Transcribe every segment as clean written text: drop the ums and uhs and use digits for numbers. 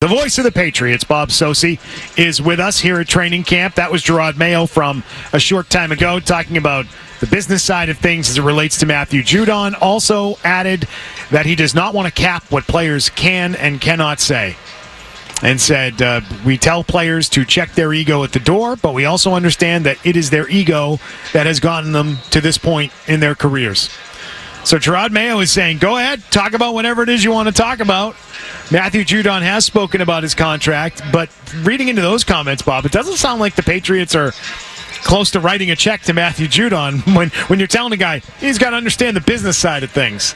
The voice of the Patriots, Bob Socci, is with us here at training camp. That was Gerard Mayo from a short time ago talking about the business side of things as it relates to Matthew Judon. Also added that he does not want to cap what players can and cannot say. And said, we tell players to check their ego at the door, but we also understand that it is their ego that has gotten them to this point in their careers. So Gerard Mayo is saying, go ahead, talk about whatever it is you want to talk about. Matthew Judon has spoken about his contract, but reading into those comments, Bob, it doesn't sound like the Patriots are close to writing a check to Matthew Judon when you're telling a guy he's got to understand the business side of things.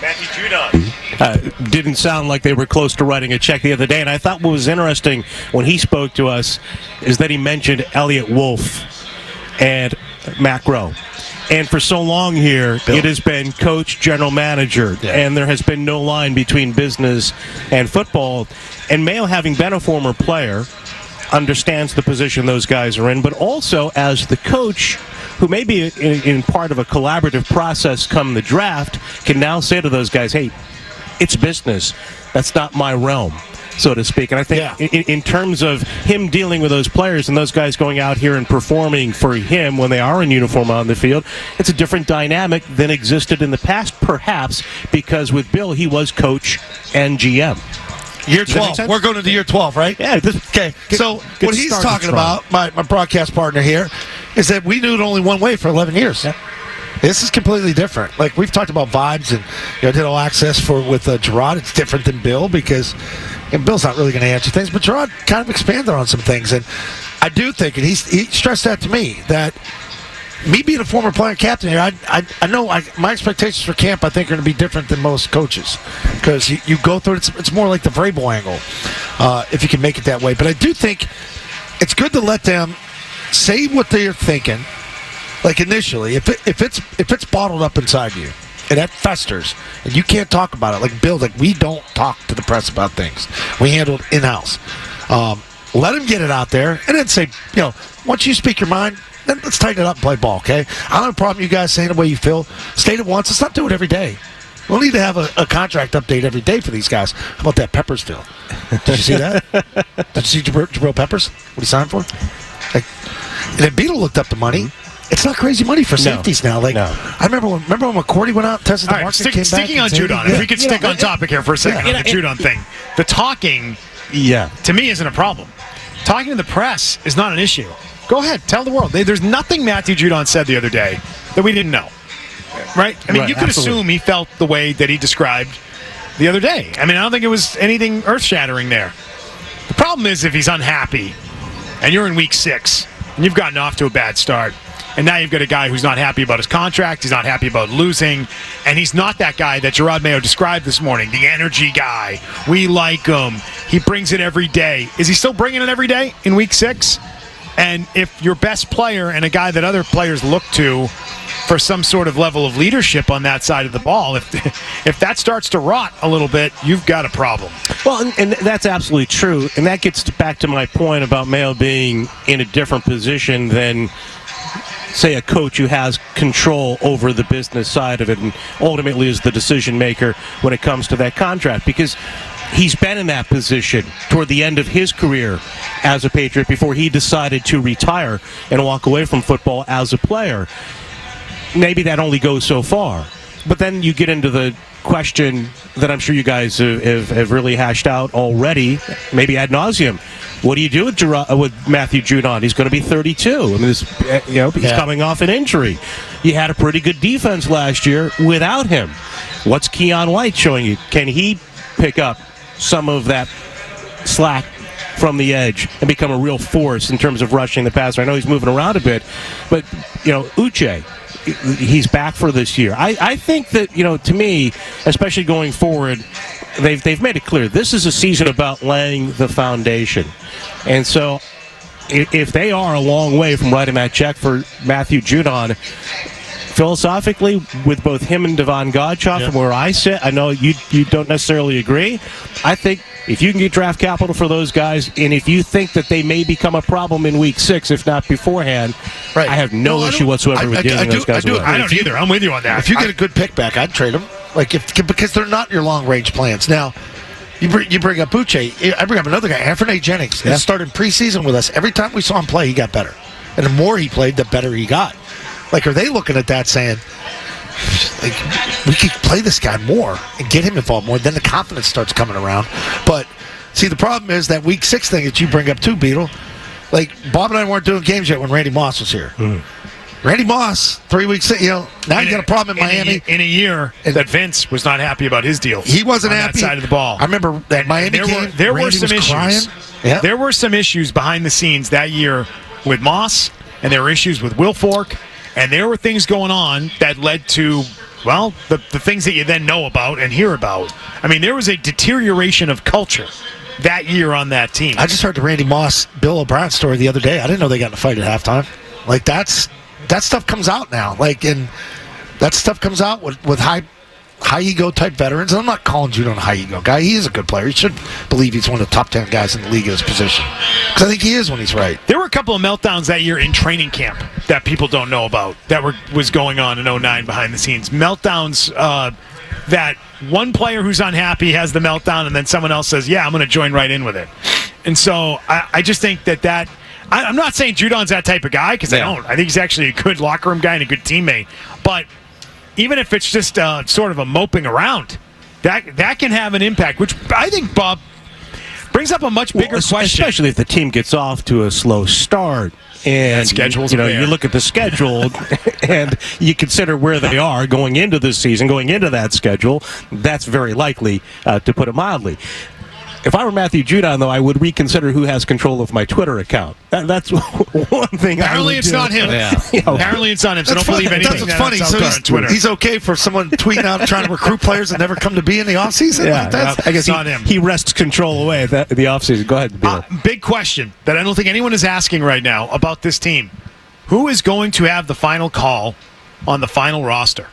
Matthew Judon. Didn't sound like they were close to writing a check the other day, and I thought what was interesting when he spoke to us is that he mentioned Elliott Wolf and Matt Rowe. And for so long here, It has been coach, general manager, and there has been no line between business and football. And Mayo, having been a former player, understands the position those guys are in, but also as the coach, who may be in part of a collaborative process come the draft, can now say to those guys, hey, it's business. That's not my realm, so to speak. And I think in terms of him dealing with those players and those guys going out here and performing for him when they are in uniform on the field, it's a different dynamic than existed in the past, perhaps because with Bill, he was coach and GM. Year 12. We're going into year 12, right? Yeah. Okay. So what he's talking about, my broadcast partner here, is that we knew it only one way for 11 years. Yeah. This is completely different. Like we've talked about vibes and did all access with Gerard. It's different than Bill because Bill's not really going to answer things, but Gerard kind of expanded on some things, and I do think, and he stressed that to me, that me being a former player and captain here, I know my expectations for camp I think are going to be different than most coaches because you go through it. It's more like the Vrabel angle if you can make it that way. But I do think it's good to let them say what they're thinking. Like initially, if it's bottled up inside you and that festers and you can't talk about it, like Bill, like we don't talk to the press about things. We handle it in-house. Let him get it out there and then say, once you speak your mind, then let's tighten it up and play ball, okay? I don't have a problem you guys saying the way you feel. State it once. Let's not do it every day. We'll need to have a contract update every day for these guys. How about that Peppersville? Did you see that? Did you see Jabril Peppers? What he signed for? And then Beetle looked up the money. It's not crazy money for safeties now. I remember when McCourty went out and tested the market. Sticking on Judon, if we could stick on topic here for a second on the Judon thing. The talking, to me, isn't a problem. Talking to the press is not an issue. Go ahead, tell the world. There's nothing Matthew Judon said the other day that we didn't know. Right? I mean, you could assume he felt the way that he described the other day. I mean, I don't think it was anything earth-shattering there. The problem is if he's unhappy and you're in week 6 and you've gotten off to a bad start, and now you've got a guy who's not happy about his contract, he's not happy about losing, and he's not that guy that Gerard Mayo described this morning, the energy guy. We like him. He brings it every day. Is he still bringing it every day in week 6? And if your best player and a guy that other players look to for some sort of level of leadership on that side of the ball, if that starts to rot a little bit, you've got a problem. Well, and that's absolutely true. And that gets back to my point about Mayo being in a different position than, say, a coach who has control over the business side of it and ultimately is the decision maker when it comes to that contract, because he's been in that position toward the end of his career as a Patriot before he decided to retire and walk away from football as a player. Maybe that only goes so far. But then you get into the question that I'm sure you guys have really hashed out already, maybe ad nauseum. What do you do with Matthew Judon? He's going to be 32. I mean, he's coming off an injury. You had a pretty good defense last year without him. What's Keon White showing you? Can he pick up some of that slack from the edge and become a real force in terms of rushing the passer? I know he's moving around a bit, but Uche, he's back for this year. I think that, to me, especially going forward, they've made it clear this is a season about laying the foundation. And so if they are a long way from writing that check for Matthew Judon, philosophically, with both him and Devon Godchaux, from where I sit, I know you don't necessarily agree. I think if you can get draft capital for those guys, and if you think that they may become a problem in week 6, if not beforehand, I have no issue whatsoever with getting those guys away. I don't either. I'm with you on that. If you get a good pick back, I'd trade them. Because they're not your long-range plans. Now, You bring up Buche. I bring up another guy, Anthony Jennings. He started preseason with us. Every time we saw him play, he got better. And the more he played, the better he got. Like, are they looking at that saying, like, we could play this guy more and get him involved more? Then the confidence starts coming around. But, see, the problem is that week 6 thing that you bring up too, Beetle. Like, Bob and I weren't doing games yet when Randy Moss was here. Randy Moss, 3 weeks, now you got a problem in Miami. In a year that Vince was not happy about his deal. He wasn't on happy. That side of the ball. I remember that Miami game. There were some issues. Yeah. There were some issues behind the scenes that year with Moss, and there were issues with Wilfork, and there were things going on that led to, well, the things that you then know about and hear about. I mean, there was a deterioration of culture that year on that team. I just heard the Randy Moss, Bill O'Brien story the other day. I didn't know they got in a fight at halftime. Like, that stuff comes out now. Like, and that stuff comes out with high ego type veterans. And I'm not calling Judon a high ego guy. He is a good player. He should believe he's one of the top 10 guys in the league at his position. Because I think he is when he's right. There were a couple of meltdowns that year in training camp that people don't know about that was going on in 2009 behind the scenes. Meltdowns that one player who's unhappy has the meltdown, and then someone else says, yeah, I'm going to join right in with it. And so I just think that I'm not saying Judon's that type of guy, because I don't. I think he's actually a good locker room guy and a good teammate. But even if it's just sort of a moping around, that can have an impact, which I think, Bob, brings up a much bigger question. Especially if the team gets off to a slow start. And you look at the schedule and you consider where they are going into this season, going into that schedule. That's very likely, to put it mildly. If I were Matthew Judon, though, I would reconsider who has control of my Twitter account. That's one thing. Apparently, it's not him. Apparently, it's not him. So don't believe anything that's funny. So on Twitter. He's okay for someone tweeting out trying to recruit players that never come to be in the offseason? Yeah, I guess not him. He wrests control away at the offseason. Go ahead, Bill. Big question that I don't think anyone is asking right now about this team. Who is going to have the final call on the final roster?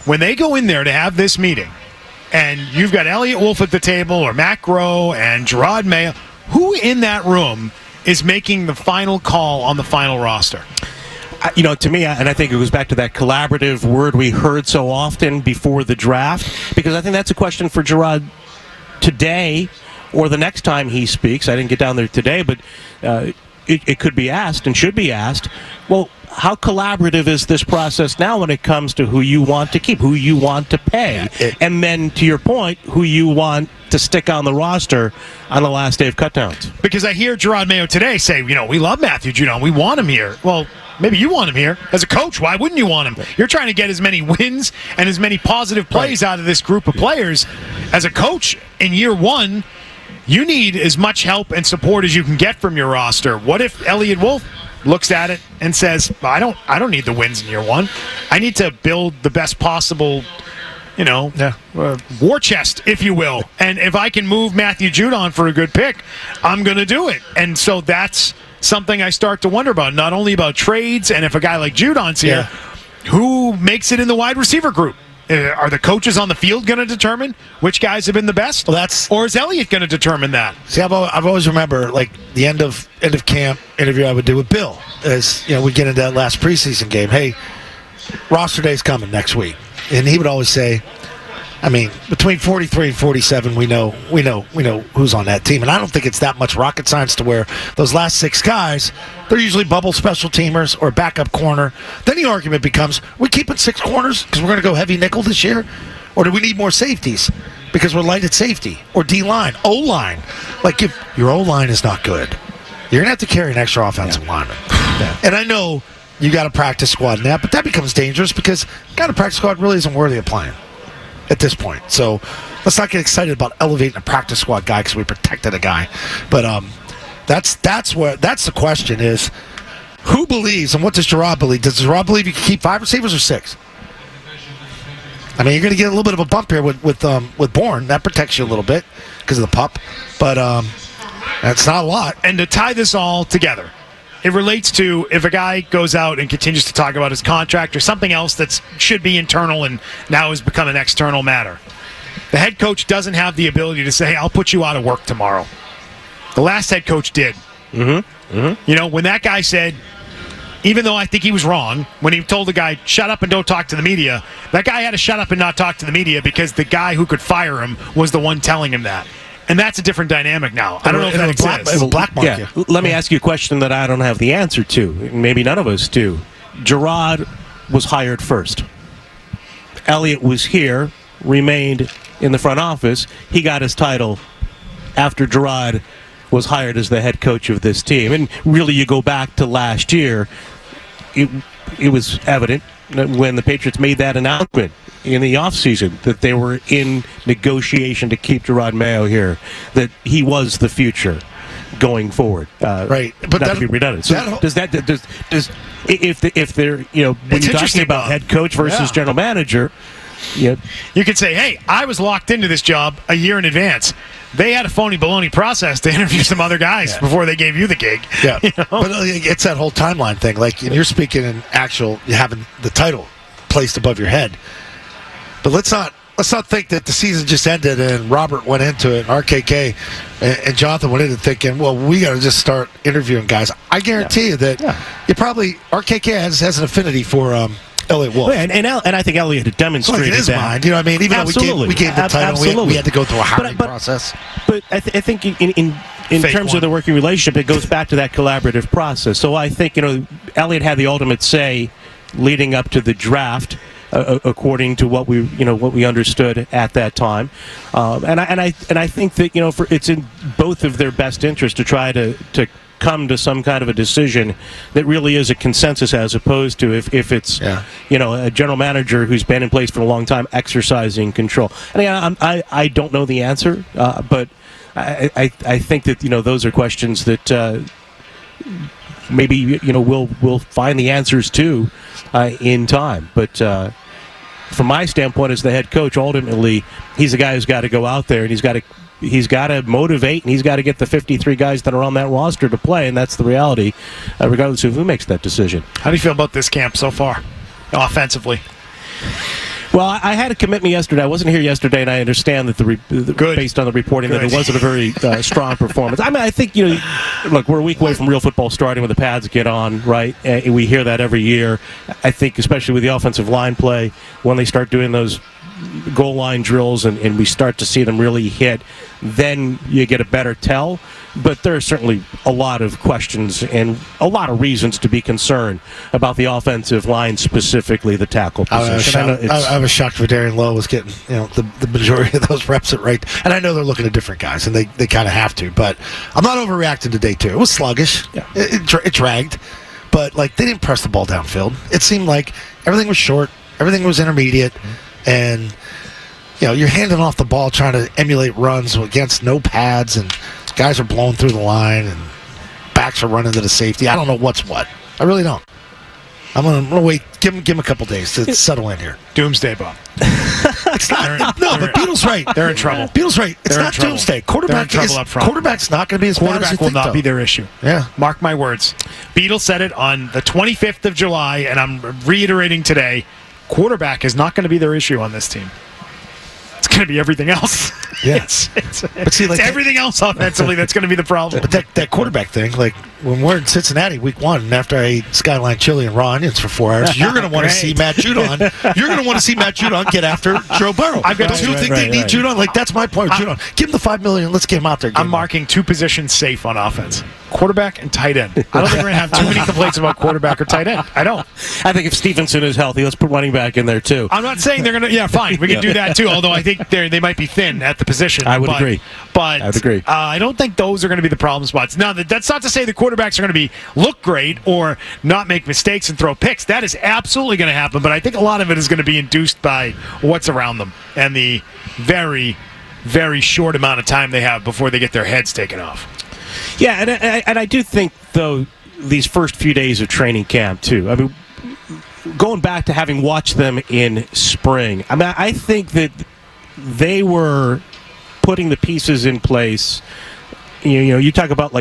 When they go in there to have this meeting, and you've got Elliot Wolf at the table, or Matt Groh and Gerard Mayo, who in that room is making the final call on the final roster? To me, and I think it goes back to that collaborative word we heard so often before the draft, because I think that's a question for Gerard today or the next time he speaks. I didn't get down there today, but it could be asked and should be asked, well, how collaborative is this process now when it comes to who you want to keep, who you want to pay, and then, to your point, who you want to stick on the roster on the last day of cutdowns? Because I hear Gerard Mayo today say, we love Matthew Judon. We want him here. Well, maybe you want him here. As a coach, why wouldn't you want him? You're trying to get as many wins and as many positive plays out of this group of players. As a coach, in year one, you need as much help and support as you can get from your roster. What if Elliot Wolf looks at it and says, I don't need the wins in year one. I need to build the best possible, war chest, if you will. And if I can move Matthew Judon for a good pick, I'm going to do it. And so that's something I start to wonder about, not only about trades, and if a guy like Judon's here, who makes it in the wide receiver group? Are the coaches on the field going to determine which guys have been the best? Well, or is Elliott going to determine that? See, I've always remember, like, the end of camp interview I would do with Bill, as we get into that last preseason game. Hey, roster day's coming next week, and he would always say, between 43 and 47, we know who's on that team. And I don't think it's that much rocket science to where those last 6 guys, they're usually bubble special teamers or backup corner. Then the argument becomes, we keeping 6 corners because we're going to go heavy nickel this year? Or do we need more safeties because we're light at safety? Or D-line, O-line. Like, if your O-line is not good, you're going to have to carry an extra offensive lineman. And I know you got a practice squad in that, but that becomes dangerous because got a practice squad really isn't worthy of playing at this point. So let's not get excited about elevating a practice squad guy because we protected a guy. But that's the question is, who believes, and what does Gerard believe? Does Gerard believe you can keep 5 receivers or 6? You're going to get a little bit of a bump here with Bourne. That protects you a little bit because of the pup. But that's not a lot. And to tie this all together, it relates to if a guy goes out and continues to talk about his contract or something else that should be internal and now has become an external matter. The head coach doesn't have the ability to say, hey, I'll put you out of work tomorrow. The last head coach did. When that guy said, even though I think he was wrong when he told the guy, shut up and don't talk to the media, that guy had to shut up and not talk to the media because the guy who could fire him was the one telling him that. And that's a different dynamic now. I don't know if that exists. It will black mark you. Let me ask you a question that I don't have the answer to. Maybe none of us do. Gerard was hired first. Elliott was here, remained in the front office. He got his title after Gerard was hired as the head coach of this team. And really, you go back to last year, it was evident that when the Patriots made that announcement in the offseason that they were in negotiation to keep Gerard Mayo here, that he was the future going forward. Right, but not to be redundant. So if they're when you're talking about head coach versus general manager, you could say, hey, I was locked into this job a year in advance. They had a phony baloney process to interview some other guys before they gave you the gig. Yeah, but it's that whole timeline thing. Like, and you're speaking in having the title placed above your head. But let's not think that the season just ended and Robert went into it, and RKK and Jonathan went into thinking, well, we got to just start interviewing guys. I guarantee you that you probably RKK has an affinity for Elliott Wolf. And I think Elliott had demonstrated in his that. mind, you know what I mean? Even though we gave the title, we had to go through a hiring process. But I think in terms of the working relationship, it goes back to that collaborative process. So I think Elliott had the ultimate say leading up to the draft, according to what we understood at that time, and I think that it's in both of their best interest to try to come to some kind of a decision that really is a consensus, as opposed to if it's a general manager who's been in place for a long time exercising control. And I don't know the answer, but I think that those are questions that maybe we'll find the answers to in time. But from my standpoint as the head coach, ultimately he's the guy who's got to go out there and he's got to motivate, and he's got to get the 53 guys that are on that roster to play, and that's the reality, regardless of who makes that decision. How do you feel about this camp so far, offensively? Well, I had a commitment yesterday. I wasn't here yesterday, and I understand that based on the reporting that it wasn't a very strong performance. I mean, I think look, we're a week away from real football starting when the pads get on, right? And we hear that every year. I think, especially with the offensive line play, when they start doing those goal line drills and we start to see them really hit, then you get a better tell. But there are certainly a lot of questions and a lot of reasons to be concerned about the offensive line, specifically the tackle position. I was shocked Darian Lowe was getting the majority of those reps at right. And I know they're looking at different guys, and they kind of have to. But I'm not overreacting to day two. It was sluggish. Yeah. It dragged. But they didn't press the ball downfield. It seemed like everything was short. Everything was intermediate. And you're handing off the ball trying to emulate runs against no pads, and guys are blowing through the line and backs are running to the safety. I don't know what's what. I really don't. I'm gonna wait. Give him a couple days to settle in here. Doomsday, Bob. It's not. But Beetle's right. They're in trouble. Beetle's right. It's not doomsday. Quarterback's not going to be as bad as you think. Quarterback will not be their issue. Yeah. Mark my words. Beetle said it on the 25th of July, and I'm reiterating today. Quarterback is not going to be their issue on this team. It's going to be everything else. Yeah. It's everything else offensively that's going to be the problem. But that quarterback thing, when we're in Cincinnati week 1, and after I ate Skyline chili and raw onions for 4 hours, you're going to want to see Matt Judon. You're going to want to see Matt Judon get after Joe Burrow. Don't you think they need Judon? That's my point. Judon, give him the $5 million. Let's get him out there. I'm marking 2 positions safe on offense: quarterback and tight end. I don't think we're going to have too many complaints about quarterback or tight end. I don't. I think if Stevenson is healthy, let's put running back in there too. I'm not saying they're going to. Yeah, fine, we can do that too. Although I think they might be thin at the position. I would agree. But I would agree. I don't think those are going to be the problem spots. Now, that's not to say the quarterbacks are going to look great or not make mistakes and throw picks. That is absolutely going to happen. But I think a lot of it is going to be induced by what's around them and the very, very short amount of time they have before they get their heads taken off. Yeah, and I do think, though, these first few days of training camp, too. I mean, going back to having watched them in spring, I mean, I think that they were putting the pieces in place. You talk about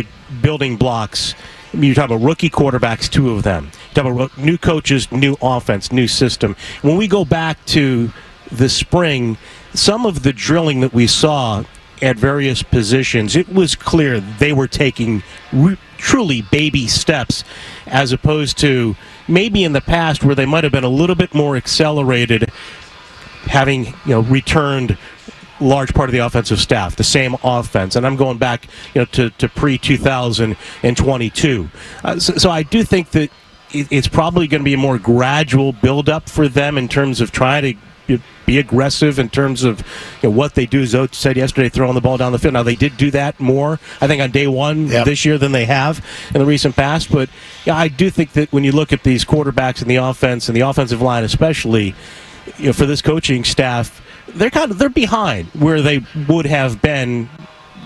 building blocks. I mean, you talk about rookie quarterbacks, 2 of them. You talk about new coaches, new offense, new system. When we go back to the spring, some of the drilling that we saw at various positions, it was clear they were taking truly baby steps, as opposed to maybe in the past where they might have been a little bit more accelerated, having returned large part of the offensive staff, the same offense. And I'm going back to pre-2022. So I do think that it's probably going to be a more gradual build-up for them in terms of trying to be aggressive in terms of what they do. Zoe said yesterday, throwing the ball down the field. Now, they did do that more, I think, on day one this year than they have in the recent past. But I do think that when you look at these quarterbacks in the offense and the offensive line especially, for this coaching staff, they're behind where they would have been,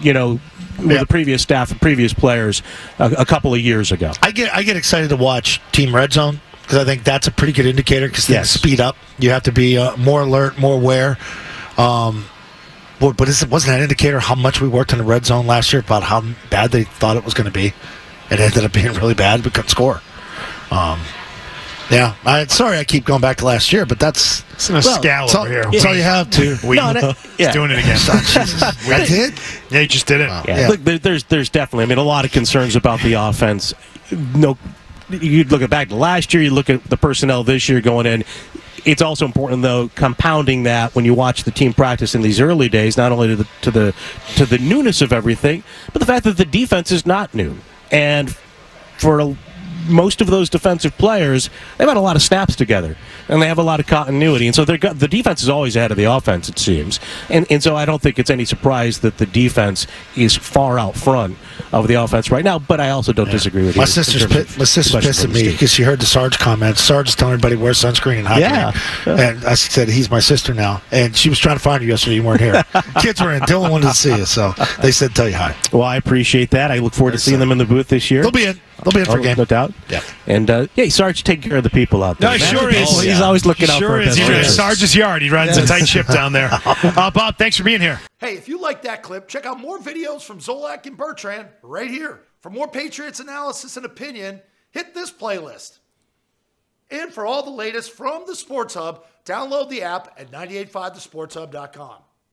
with the previous staff and previous players a couple of years ago. I get excited to watch Team Red Zone, because I think that's a pretty good indicator, because things speed up. You have to be more alert, more aware. But wasn't that an indicator how much we worked in the red zone last year, about how bad they thought it was going to be? It ended up being really bad. We couldn't score. Sorry I keep going back to last year, but that's scowl over here. That's all you have to. He's doing it again. I did? Yeah, you just did it. Look, there's definitely, a lot of concerns about the offense. You look back to last year, you look at the personnel this year going in. It's also important, though, compounding that when you watch the team practice in these early days, not only to the newness of everything, but the fact that the defense is not new. And for most of those defensive players, they've had a lot of snaps together, and they have a lot of continuity. And so the defense is always ahead of the offense, it seems. And so I don't think it's any surprise that the defense is far out front of the offense right now, but I also don't disagree with you. My sister's pissed at me because she heard the Sarge comment. Sarge is telling everybody wear sunscreen and high cream. And I said, he's my sister now. And she was trying to find you yesterday. You weren't here. Kids were in. Dylan wanted to see you, so they said tell you hi. Well, I appreciate that. I look forward to seeing them in the booth this year. They'll be in for a game. No doubt. Yeah. And, Sarge taking care of the people out there. No, sure is. He's always looking out for us. He's in Sarge's yard. He runs a tight ship down there. Bob, thanks for being here. Hey, if you like that clip, check out more videos from Zolak and Bertrand right here. For more Patriots analysis and opinion, hit this playlist. And for all the latest from the Sports Hub, download the app at 985thesportshub.com.